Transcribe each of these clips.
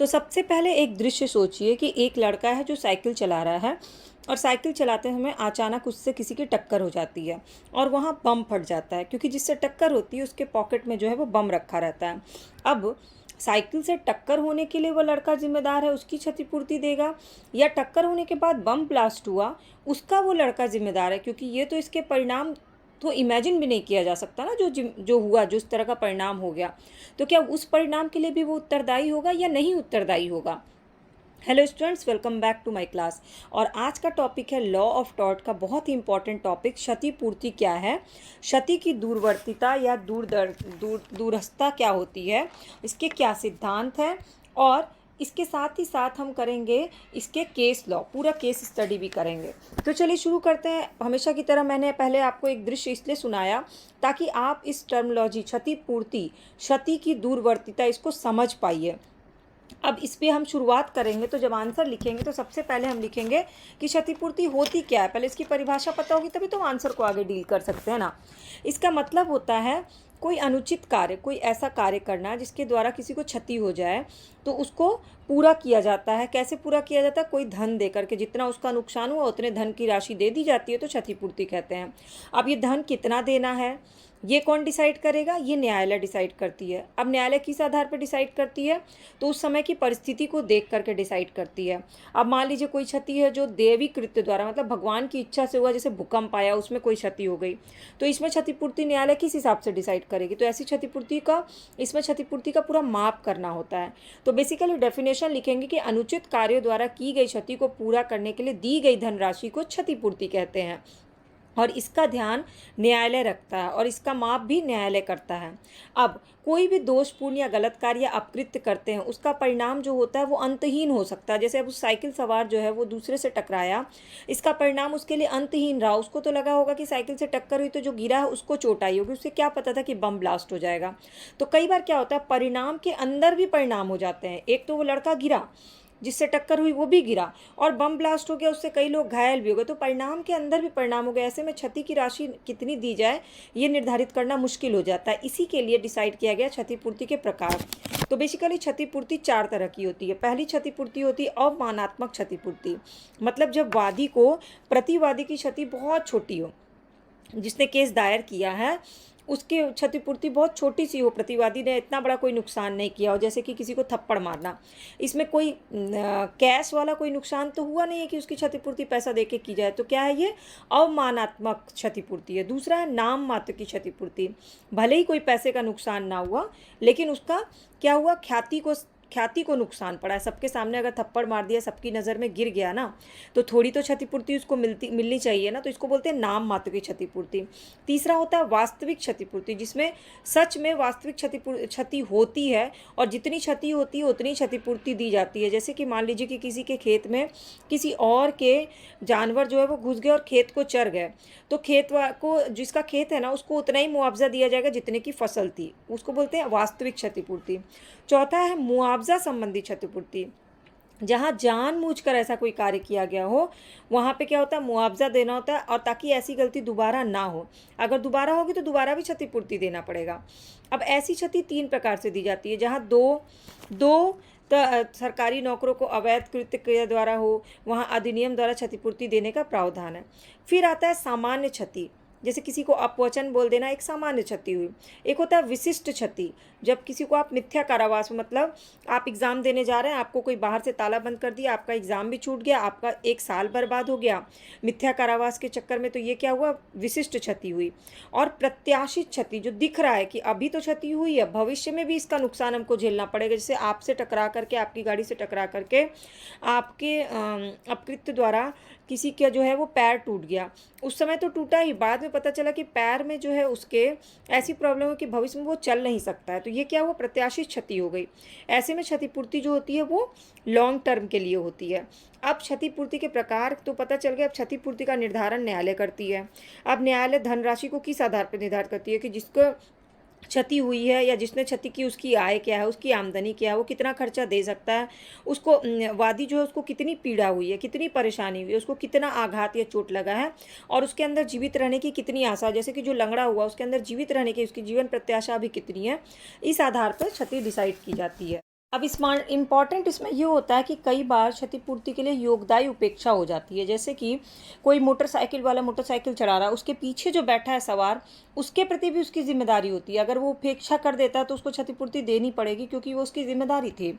तो सबसे पहले एक दृश्य सोचिए कि एक लड़का है जो साइकिल चला रहा है और साइकिल चलाते समय अचानक उससे किसी की टक्कर हो जाती है और वहाँ बम फट जाता है, क्योंकि जिससे टक्कर होती है उसके पॉकेट में जो है वो बम रखा रहता है। अब साइकिल से टक्कर होने के लिए वो लड़का जिम्मेदार है, उसकी क्षतिपूर्ति देगा, या टक्कर होने के बाद बम ब्लास्ट हुआ उसका वो लड़का जिम्मेदार है, क्योंकि ये तो इसके परिणाम तो इमेजिन भी नहीं किया जा सकता ना, जो हुआ, जो इस तरह का परिणाम हो गया, तो क्या उस परिणाम के लिए भी वो उत्तरदायी होगा या नहीं उत्तरदायी होगा। Hello students, welcome back to my class. और आज का टॉपिक है लॉ ऑफ टॉर्ट का बहुत ही इंपॉर्टेंट टॉपिक, क्षतिपूर्ति क्या है, क्षति की दूरवर्तीता या दूरस्थता क्या होती है, इसके क्या सिद्धांत हैं, और इसके साथ ही साथ हम करेंगे इसके केस लॉ, पूरा केस स्टडी भी करेंगे। तो चलिए शुरू करते हैं। हमेशा की तरह मैंने पहले आपको एक दृश्य इसलिए सुनाया ताकि आप इस टर्मिनोलॉजी क्षतिपूर्ति, क्षति की दूरवर्तीता, इसको समझ पाइए। अब इस पर हम शुरुआत करेंगे, तो जब आंसर लिखेंगे तो सबसे पहले हम लिखेंगे कि क्षतिपूर्ति होती क्या है। पहले इसकी परिभाषा पता होगी तभी तो आंसर को आगे डील कर सकते हैं ना। इसका मतलब होता है कोई अनुचित कार्य, कोई ऐसा कार्य करना जिसके द्वारा किसी को क्षति हो जाए तो उसको पूरा किया जाता है। कैसे पूरा किया जाता है? कोई धन दे करके, जितना उसका नुकसान हुआ उतने धन की राशि दे दी जाती है, तो क्षतिपूर्ति कहते हैं। अब ये धन कितना देना है ये कौन डिसाइड करेगा? ये न्यायालय डिसाइड करती है। अब न्यायालय किस आधार पर डिसाइड करती है? तो उस समय की परिस्थिति को देख करके डिसाइड करती है। अब मान लीजिए कोई क्षति है जो देवी कृत्य द्वारा, मतलब भगवान की इच्छा से हुआ, जैसे भूकंप आया उसमें कोई क्षति हो गई, तो इसमें क्षतिपूर्ति न्यायालय किस हिसाब से डिसाइड करेगी? तो ऐसी क्षतिपूर्ति का, इसमें क्षतिपूर्ति का पूरा माप करना होता है। तो बेसिकली डेफिनेशन लिखेंगे कि अनुचित कार्यों द्वारा की गई क्षति को पूरा करने के लिए दी गई धनराशि को क्षतिपूर्ति कहते हैं, और इसका ध्यान न्यायालय रखता है और इसका माप भी न्यायालय करता है। अब कोई भी दोषपूर्ण या गलत कार्य या अपकृत्य करते हैं, उसका परिणाम जो होता है वो अंतहीन हो सकता है। जैसे अब उस साइकिल सवार जो है वो दूसरे से टकराया, इसका परिणाम उसके लिए अंतहीन रहा। उसको तो लगा होगा कि साइकिल से टक्कर हुई तो जो गिरा है उसको चोट आई होगी, उसे क्या पता था कि बम ब्लास्ट हो जाएगा। तो कई बार क्या होता है, परिणाम के अंदर भी परिणाम हो जाते हैं। एक तो वो लड़का गिरा, जिससे टक्कर हुई वो भी गिरा, और बम ब्लास्ट हो गया, उससे कई लोग घायल भी हो गए, तो परिणाम के अंदर भी परिणाम हो गया। ऐसे में क्षति की राशि कितनी दी जाए ये निर्धारित करना मुश्किल हो जाता है। इसी के लिए डिसाइड किया गया क्षतिपूर्ति के प्रकार। तो बेसिकली क्षतिपूर्ति 4 तरह की होती है। पहली क्षतिपूर्ति होती है अवमानात्मक क्षतिपूर्ति, मतलब जब वादी को प्रतिवादी की क्षति बहुत छोटी हो, जिसने केस दायर किया है उसकी क्षतिपूर्ति बहुत छोटी सी हो, प्रतिवादी ने इतना बड़ा कोई नुकसान नहीं किया हो, जैसे कि किसी को थप्पड़ मारना, इसमें कोई कैश वाला कोई नुकसान तो हुआ नहीं है कि उसकी क्षतिपूर्ति पैसा देके की जाए, तो क्या है ये अवमानात्मक क्षतिपूर्ति है। दूसरा है नाम मात्र की क्षतिपूर्ति, भले ही कोई पैसे का नुकसान ना हुआ लेकिन उसका क्या हुआ, ख्याति को नुकसान पड़ा है। सबके सामने अगर थप्पड़ मार दिया, सबकी नज़र में गिर गया ना, तो थोड़ी तो क्षतिपूर्ति उसको मिलनी चाहिए ना, तो इसको बोलते हैं नाम मात्र की क्षतिपूर्ति। तीसरा होता है वास्तविक क्षतिपूर्ति, जिसमें सच में वास्तविक क्षति होती है और जितनी क्षति होती है उतनी क्षतिपूर्ति दी जाती है। जैसे कि मान लीजिए कि किसी के खेत में किसी और के जानवर जो है वो घुस गए और खेत को चर गए, तो खेत को, जिसका खेत है ना, उसको उतना ही मुआवजा दिया जाएगा जितने की फसल थी, उसको बोलते हैं वास्तविक क्षतिपूर्ति। चौथा है मुआवजा संबंधी क्षतिपूर्ति, जहाँ जानबूझकर ऐसा कोई कार्य किया गया हो वहाँ पे क्या होता है, मुआवजा देना होता है, और ताकि ऐसी गलती दोबारा ना हो। अगर दोबारा होगी तो दोबारा भी क्षतिपूर्ति देना पड़ेगा। अब ऐसी क्षति 3 प्रकार से दी जाती है, जहाँ दो सरकारी नौकरों को अवैध कृत्य के द्वारा हो, वहाँ अधिनियम द्वारा क्षतिपूर्ति देने का प्रावधान है। फिर आता है सामान्य क्षति, जैसे किसी को अपवचन बोल देना, एक सामान्य क्षति हुई। एक होता है विशिष्ट क्षति, जब किसी को आप मिथ्या कारावास, मतलब आप एग्ज़ाम देने जा रहे हैं, आपको कोई बाहर से ताला बंद कर दिया, आपका एग्ज़ाम भी छूट गया, आपका 1 साल बर्बाद हो गया मिथ्या कारावास के चक्कर में, तो ये क्या हुआ, विशिष्ट क्षति हुई। और प्रत्याशित क्षति, जो दिख रहा है कि अभी तो क्षति हुई है, भविष्य में भी इसका नुकसान हमको झेलना पड़ेगा। जैसे आपसे टकरा करके, आपकी गाड़ी से टकरा करके आपके अपकृत्य द्वारा किसी का जो है वो पैर टूट गया, उस समय तो टूटा ही, बाद में पता चला कि पैर में जो है उसके ऐसी प्रॉब्लम है कि भविष्य में वो चल नहीं सकता है, तो ये क्या हुआ, प्रत्याशित क्षति हो गई। ऐसे में क्षतिपूर्ति जो होती है वो लॉन्ग टर्म के लिए होती है। अब क्षतिपूर्ति के प्रकार तो पता चल गया। अब क्षतिपूर्ति का निर्धारण न्यायालय करती है। अब न्यायालय धनराशि को किस आधार पर निर्धारित करती है कि जिसको क्षति हुई है या जिसने क्षति की उसकी आय क्या है, उसकी आमदनी क्या है, वो कितना खर्चा दे सकता है, उसको वादी जो है उसको कितनी पीड़ा हुई है, कितनी परेशानी हुई है, उसको कितना आघात या चोट लगा है, और उसके अंदर जीवित रहने की कितनी आशा, जैसे कि जो लंगड़ा हुआ उसके अंदर जीवित रहने की उसकी जीवन प्रत्याशा भी कितनी है, इस आधार पर क्षति डिसाइड की जाती है। अब इम्पॉर्टेंट इसमें ये होता है कि कई बार क्षतिपूर्ति के लिए योगदायी उपेक्षा हो जाती है। जैसे कि कोई मोटरसाइकिल वाला मोटरसाइकिल चला रहा है, उसके पीछे जो बैठा है सवार, उसके प्रति भी उसकी जिम्मेदारी होती है। अगर वो उपेक्षा कर देता है तो उसको क्षतिपूर्ति देनी पड़ेगी, क्योंकि वो उसकी जिम्मेदारी थी।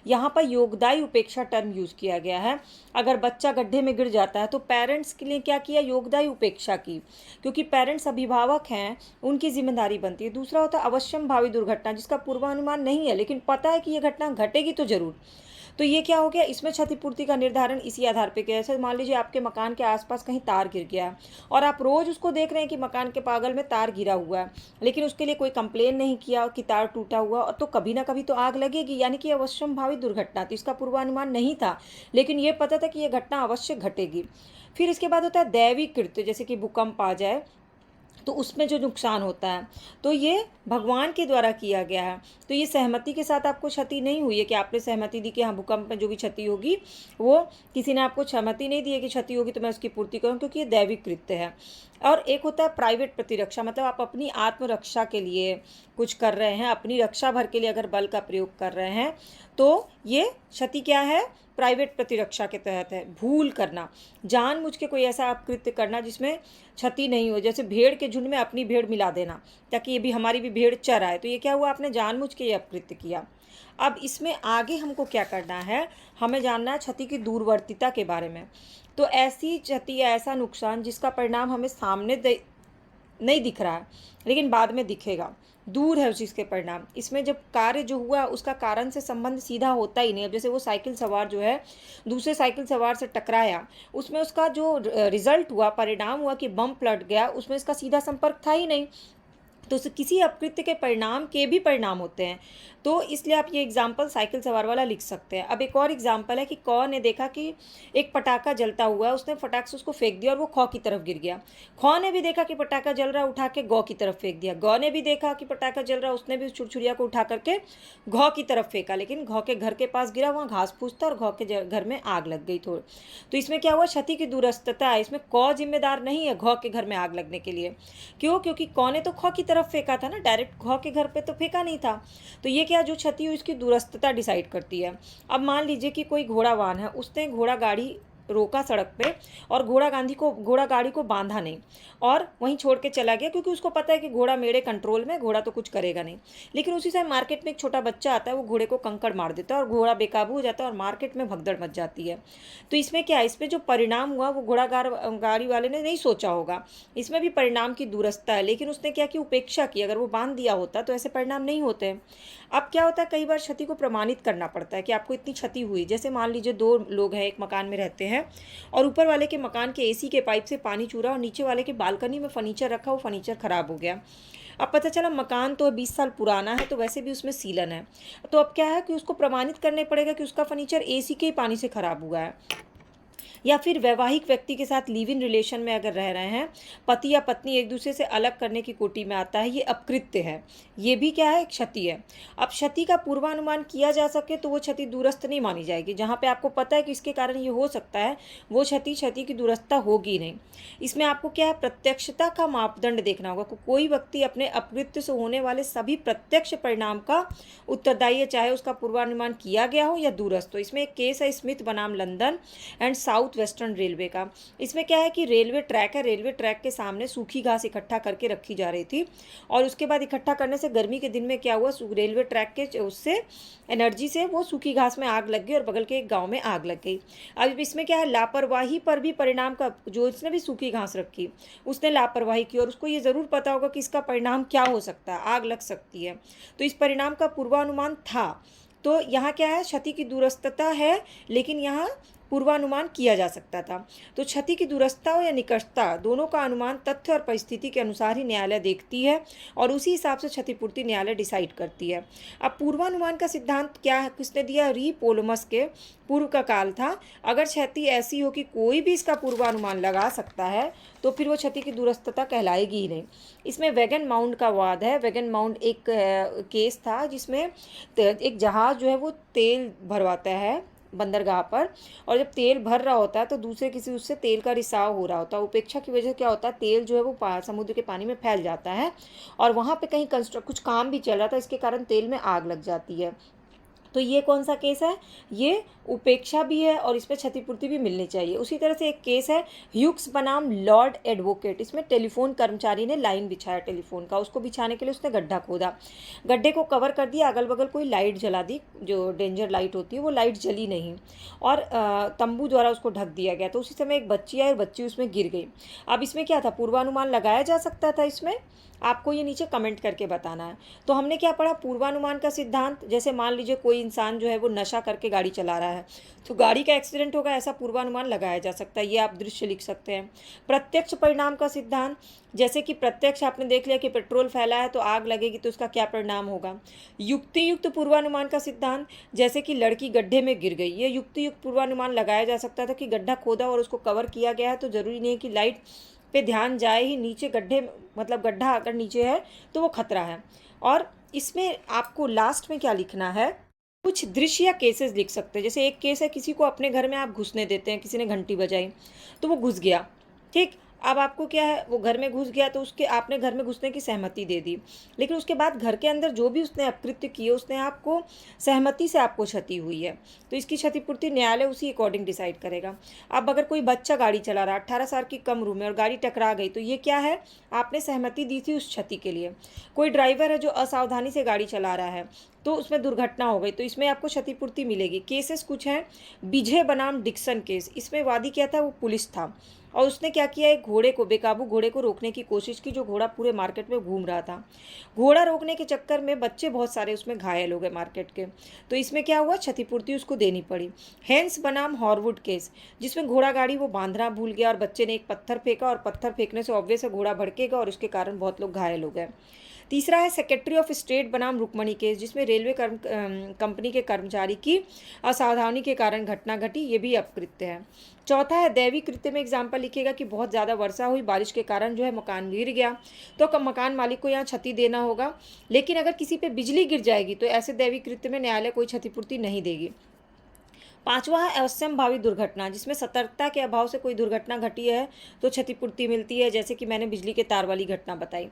यहाँ पर योगदायी उपेक्षा टर्म यूज़ किया गया है। अगर बच्चा गड्ढे में गिर जाता है तो पेरेंट्स के लिए क्या किया, योगदायी उपेक्षा की, क्योंकि पेरेंट्स अभिभावक हैं, उनकी जिम्मेदारी बनती है। दूसरा होता है अवश्यम भावी दुर्घटना, जिसका पूर्वानुमान नहीं है लेकिन पता है कि ये घटना घटेगी तो जरूर। तो ये क्या हो गया, इसमें क्षतिपूर्ति का निर्धारण इसी आधार पे किया। जैसे मान लीजिए आपके मकान के आसपास कहीं तार गिर गया है और आप रोज उसको देख रहे हैं कि मकान के बगल में तार गिरा हुआ है, लेकिन उसके लिए कोई कंप्लेन नहीं किया कि तार टूटा हुआ, और तो कभी ना कभी तो आग लगेगी। यानी कि अवश्यम भावी दुर्घटना थी, इसका पूर्वानुमान नहीं था, लेकिन ये पता था कि यह घटना अवश्य घटेगी। फिर इसके बाद होता है दैवी कृत्य, जैसे कि भूकंप आ जाए तो उसमें जो नुकसान होता है, तो ये भगवान के द्वारा किया गया है। तो ये सहमति के साथ आपको क्षति नहीं हुई है कि आपने सहमति दी कि हाँ भूकंप में जो भी क्षति होगी, वो किसी ने आपको सहमति नहीं दी है कि क्षति होगी तो मैं उसकी पूर्ति करूँ, क्योंकि ये दैविक कृत्य है। और एक होता है प्राइवेट प्रतिरक्षा, मतलब आप अपनी आत्मरक्षा के लिए कुछ कर रहे हैं, अपनी रक्षा भर के लिए अगर बल का प्रयोग कर रहे हैं, तो ये क्षति क्या है, प्राइवेट प्रतिरक्षा के तहत है। भूल करना, जानबूझ के कोई ऐसा अपकृत्य करना जिसमें क्षति नहीं हो, जैसे भेड़ के झुंड में अपनी भेड़ मिला देना ताकि ये भी हमारी भी भेड़ चर आए, तो ये क्या हुआ, आपने जानबूझ के ये अपकृत्य किया। अब इसमें आगे हमको क्या करना है, हमें जानना है क्षति की दूरवर्तीता के बारे में। तो ऐसी क्षति या ऐसा नुकसान जिसका परिणाम हमें सामने नहीं दिख रहा है लेकिन बाद में दिखेगा, दूर है उस चीज़ के परिणाम। इसमें जब कार्य जो हुआ उसका कारण से संबंध सीधा होता ही नहीं। अब जैसे वो साइकिल सवार जो है दूसरे साइकिल सवार से टकराया, उसमें उसका जो रिजल्ट हुआ, परिणाम हुआ कि बम पलट गया, उसमें इसका सीधा संपर्क था ही नहीं। तो किसी अपकृत्य के परिणाम के भी परिणाम होते हैं, तो इसलिए आप ये एग्जाम्पल साइकिल सवार वाला लिख सकते हैं। अब एक और एग्जाम्पल है कि कौ ने देखा कि एक पटाखा जलता हुआ है, उसने फटाक से उसको फेंक दिया और वो खौ की तरफ गिर गया। खौ ने भी देखा कि पटाखा जल रहा है, उठा के गौ की तरफ फेंक दिया। गौ ने भी देखा कि पटाखा जल रहा है, उसने भी उस छुरछुरिया को उठा करके घौ की तरफ फेंका, लेकिन घौ के घर के पास गिरा, वहाँ घास फूस था और घौ के घर में आग लग गई थोड़ी। तो इसमें क्या हुआ, क्षति की दूरस्थता है। इसमें कौ जिम्मेदार नहीं है घौ के घर में आग लगने के लिए। क्यों, क्योंकि कौ ने तो खौ की तरफ फेंका था ना, डायरेक्ट घौ के घर पे तो फेंका नहीं था। तो ये क्या, जो क्षति हुई उसकी दूरस्थता डिसाइड करती है। अब मान लीजिए कि कोई घोड़ावान है, उसने घोड़ा गाड़ी रोका सड़क पे और घोड़ा गाड़ी को बांधा नहीं और वहीं छोड़ के चला गया, क्योंकि उसको पता है कि घोड़ा मेरे कंट्रोल में, घोड़ा तो कुछ करेगा नहीं। लेकिन उसी समय मार्केट में एक छोटा बच्चा आता है, वो घोड़े को कंकड़ मार देता है और घोड़ा बेकाबू हो जाता है और मार्केट में भगदड़ मच जाती है। तो इसमें क्या है, इसमें जो परिणाम हुआ वो गाड़ी वाले ने नहीं सोचा होगा। इसमें भी परिणाम की दूरस्थता है, लेकिन उसने क्या की, उपेक्षा की। अगर वो बांध दिया होता तो ऐसे परिणाम नहीं होते। अब क्या होता है, कई बार क्षति को प्रमाणित करना पड़ता है कि आपको इतनी क्षति हुई। जैसे मान लीजिए दो लोग हैं, एक मकान में रहते हैं और ऊपर वाले के मकान के एसी के पाइप से पानी चूरा और नीचे वाले के बालकनी में फर्नीचर रखा, वो फर्नीचर खराब हो गया। अब पता चला मकान तो 20 साल पुराना है, तो वैसे भी उसमें सीलन है। तो अब क्या है कि उसको प्रमाणित करने पड़ेगा कि उसका फर्नीचर एसी के ही पानी से खराब हुआ है। या फिर वैवाहिक व्यक्ति के साथ लिव इन रिलेशन में अगर रह रहे हैं, पति या पत्नी एक दूसरे से अलग करने की कोटि में आता है, ये अपकृत्य है, ये भी क्या है, क्षति है। अब क्षति का पूर्वानुमान किया जा सके तो वो क्षति दूरस्थ नहीं मानी जाएगी। जहाँ पे आपको पता है कि इसके कारण ये हो सकता है, वो क्षति की दूरस्थता होगी नहीं। इसमें आपको क्या है, प्रत्यक्षता का मापदंड देखना होगा। कोई व्यक्ति अपने अपकृत्य से होने वाले सभी प्रत्यक्ष परिणाम का उत्तरदायी है, चाहे उसका पूर्वानुमान किया गया हो या दूरस्थ हो। इसमें एक केस है स्मिथ बनाम London and south western railway का। इसमें क्या है कि रेलवे ट्रैक है, रेलवे ट्रैक के सामने सूखी घास इकट्ठा करके रखी जा रही थी और उसके बाद इकट्ठा करने से गर्मी के दिन में क्या हुआ, रेलवे ट्रैक के उससे एनर्जी से वो सूखी घास में आग लग गई और बगल के एक गांव में आग लग गई। अब इसमें क्या है, लापरवाही पर भी परिणाम का, जो इसने भी सूखी घास रखी उसने लापरवाही की और उसको ये ज़रूर पता होगा कि इसका परिणाम क्या हो सकता है, आग लग सकती है। तो इस परिणाम का पूर्वानुमान था। तो यहाँ क्या है, क्षति की दूरस्थता है, लेकिन यहाँ पूर्वानुमान किया जा सकता था। तो क्षति की दूरस्थता हो या निकटता, दोनों का अनुमान तथ्य और परिस्थिति के अनुसार ही न्यायालय देखती है और उसी हिसाब से क्षतिपूर्ति न्यायालय डिसाइड करती है। अब पूर्वानुमान का सिद्धांत क्या है, किसने दिया, री पोलोमस के पूर्व का काल था। अगर क्षति ऐसी हो कि कोई भी इसका पूर्वानुमान लगा सकता है तो फिर वो क्षति की दूरस्थता कहलाएगी ही नहीं। इसमें वैगन माउंट का वाद है। वैगन माउंट एक केस था जिसमें एक जहाज़ जो है वो तेल भरवाता है बंदरगाह पर, और जब तेल भर रहा होता है तो दूसरे किसी उससे तेल का रिसाव हो रहा होता है। उपेक्षा की वजह से क्या होता है, तेल जो है वो समुद्र के पानी में फैल जाता है और वहाँ पे कहीं कुछ काम भी चल रहा था, इसके कारण तेल में आग लग जाती है। तो ये कौन सा केस है, ये उपेक्षा भी है और इसमें क्षतिपूर्ति भी मिलनी चाहिए। उसी तरह से एक केस है ह्यूक्स बनाम लॉर्ड एडवोकेट। इसमें टेलीफोन कर्मचारी ने लाइन बिछाया टेलीफोन का, उसको बिछाने के लिए उसने गड्ढा खोदा, गड्ढे को कवर कर दिया, अगल बगल कोई लाइट जला दी, जो डेंजर लाइट होती है वो लाइट जली नहीं, और तंबू द्वारा उसको ढक दिया गया। तो उसी समय एक बच्ची आई और बच्ची उसमें गिर गई। अब इसमें क्या था, पूर्वानुमान लगाया जा सकता था इसमें, आपको ये नीचे कमेंट करके बताना है। तो हमने क्या पढ़ा, पूर्वानुमान का सिद्धांत, जैसे मान लीजिए कोई इंसान जो है वो नशा करके गाड़ी चला रहा है तो गाड़ी का एक्सीडेंट होगा, ऐसा पूर्वानुमान लगाया जा सकता है, ये आप दृश्य लिख सकते हैं। प्रत्यक्ष परिणाम का सिद्धांत, जैसे कि प्रत्यक्ष आपने देख लिया कि पेट्रोल फैला है तो आग लगेगी तो उसका क्या परिणाम होगा। युक्ति युक्त पूर्वानुमान का सिद्धांत, जैसे कि लड़की गड्ढे में गिर गई, ये युक्ति युक्त पूर्वानुमान लगाया जा सकता था कि गड्ढा खोदा और उसको कवर किया गया है तो ज़रूरी नहीं है कि लाइट पे ध्यान जाए ही, नीचे गड्ढे मतलब गड्ढा अगर नीचे है तो वो खतरा है। और इसमें आपको लास्ट में क्या लिखना है, कुछ दृश्य या केसेस लिख सकते हैं। जैसे एक केस है, किसी को अपने घर में आप घुसने देते हैं, किसी ने घंटी बजाई तो वो घुस गया, ठीक। अब आपको क्या है, वो घर में घुस गया तो उसके आपने घर में घुसने की सहमति दे दी, लेकिन उसके बाद घर के अंदर जो भी उसने अपकृत्य किए उसने आपको सहमति से आपको क्षति हुई है, तो इसकी क्षतिपूर्ति न्यायालय उसी अकॉर्डिंग डिसाइड करेगा। अब अगर कोई बच्चा गाड़ी चला रहा है 18 साल की कम उम्र में और गाड़ी टकरा गई तो ये क्या है, आपने सहमति दी थी उस क्षति के लिए। कोई ड्राइवर है जो असावधानी से गाड़ी चला रहा है तो उसमें दुर्घटना हो गई तो इसमें आपको क्षतिपूर्ति मिलेगी। केसेस कुछ हैं, बिझे बनाम डिक्सन केस, इसमें वादी क्या था, वो पुलिस था और उसने क्या किया, एक घोड़े को, बेकाबू घोड़े को रोकने की कोशिश की, जो घोड़ा पूरे मार्केट में घूम रहा था। घोड़ा रोकने के चक्कर में बच्चे बहुत सारे उसमें घायल हो गए मार्केट के, तो इसमें क्या हुआ, क्षतिपूर्ति उसको देनी पड़ी। हेंस बनाम हॉरवुड केस, जिसमें घोड़ा गाड़ी वो बांधना भूल गया और बच्चे ने एक पत्थर फेंका और पत्थर फेंकने से ऑब्वियस है घोड़ा भड़केगा और उसके कारण बहुत लोग घायल हो गए। तीसरा है सेक्रेटरी ऑफ स्टेट बनाम रुक्मणी केस, जिसमें रेलवे कंपनी के कर्मचारी की असावधानी के कारण घटना घटी, ये भी अपकृत्य है। चौथा है दैवी कृत्य में एग्जाम्पल लिखिएगा कि बहुत ज़्यादा वर्षा हुई, बारिश के कारण जो है मकान गिर गया तो मकान मालिक को यहाँ क्षति देना होगा, लेकिन अगर किसी पे बिजली गिर जाएगी तो ऐसे दैवी कृत्य में न्यायालय कोई क्षतिपूर्ति नहीं देगी। पांचवा है अवश्यंभावी दुर्घटना, जिसमें सतर्कता के अभाव से कोई दुर्घटना घटी है तो क्षतिपूर्ति मिलती है, जैसे कि मैंने बिजली के तार वाली घटना बताई।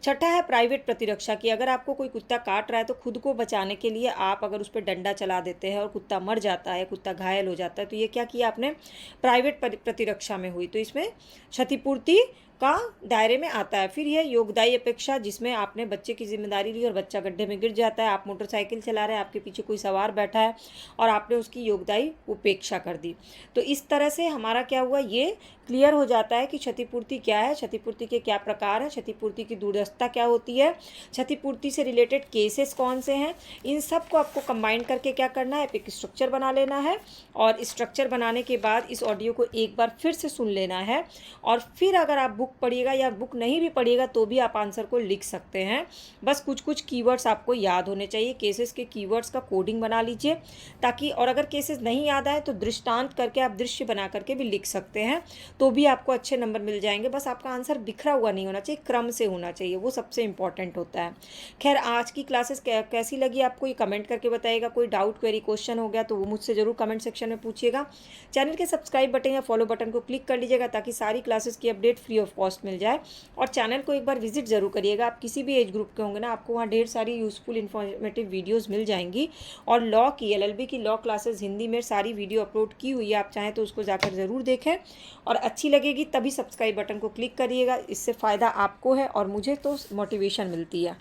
छठा है प्राइवेट प्रतिरक्षा की, अगर आपको कोई कुत्ता काट रहा है तो खुद को बचाने के लिए आप अगर उस पर डंडा चला देते हैं और कुत्ता मर जाता है, कुत्ता घायल हो जाता है, तो ये क्या किया आपने, प्राइवेट प्रतिरक्षा में हुई, तो इसमें क्षतिपूर्ति का दायरे में आता है। फिर यह योगदायी अपेक्षा, जिसमें आपने बच्चे की जिम्मेदारी ली और बच्चा गड्ढे में गिर जाता है, आप मोटरसाइकिल चला रहे हैं, आपके पीछे कोई सवार बैठा है और आपने उसकी योगदायी उपेक्षा कर दी। तो इस तरह से हमारा क्या हुआ, ये क्लियर हो जाता है कि क्षतिपूर्ति क्या है, क्षतिपूर्ति के क्या प्रकार हैं, क्षतिपूर्ति की दूरदर्शिता क्या होती है, क्षतिपूर्ति से रिलेटेड केसेस कौन से हैं, इन सब को आपको कंबाइन करके क्या करना है, एक स्ट्रक्चर बना लेना है। और स्ट्रक्चर बनाने के बाद इस ऑडियो को एक बार फिर से सुन लेना है और फिर अगर आप बुक पढ़िएगा या बुक नहीं भी पढ़िएगा तो भी आप आंसर को लिख सकते हैं। बस कुछ कुछ कीवर्ड्स आपको याद होने चाहिए, केसेस के कीवर्ड्स का कोडिंग बना लीजिए ताकि, और अगर केसेस नहीं याद आए तो दृष्टांत करके आप दृश्य बना करके भी लिख सकते हैं, तो भी आपको अच्छे नंबर मिल जाएंगे। बस आपका आंसर बिखरा हुआ नहीं होना चाहिए, क्रम से होना चाहिए, वो सबसे इंपॉर्टेंट होता है। खैर, आज की क्लासेस कैसी लगी आपको, ये कमेंट करके बताइएगा। कोई डाउट, क्वेरी, क्वेश्चन हो गया तो वो मुझसे जरूर कमेंट सेक्शन में पूछिएगा। चैनल के सब्सक्राइब बटन या फॉलो बटन को क्लिक कर लीजिएगा ताकि सारी क्लासेस की अपडेट फ्री ऑफ कॉस्ट मिल जाए। और चैनल को एक बार विजिट जरूर करिएगा, आप किसी भी एज ग्रुप के होंगे ना, आपको वहाँ ढेर सारी यूजफुल इन्फॉर्मेटिव वीडियोज़ मिल जाएंगी। और लॉ की, LLB की लॉ क्लासेस हिंदी में सारी वीडियो अपलोड की हुई है, आप चाहें तो उसको जाकर ज़रूर देखें। और अच्छी लगेगी तभी सब्सक्राइब बटन को क्लिक करिएगा, इससे फ़ायदा आपको है और मुझे तो मोटिवेशन मिलती है।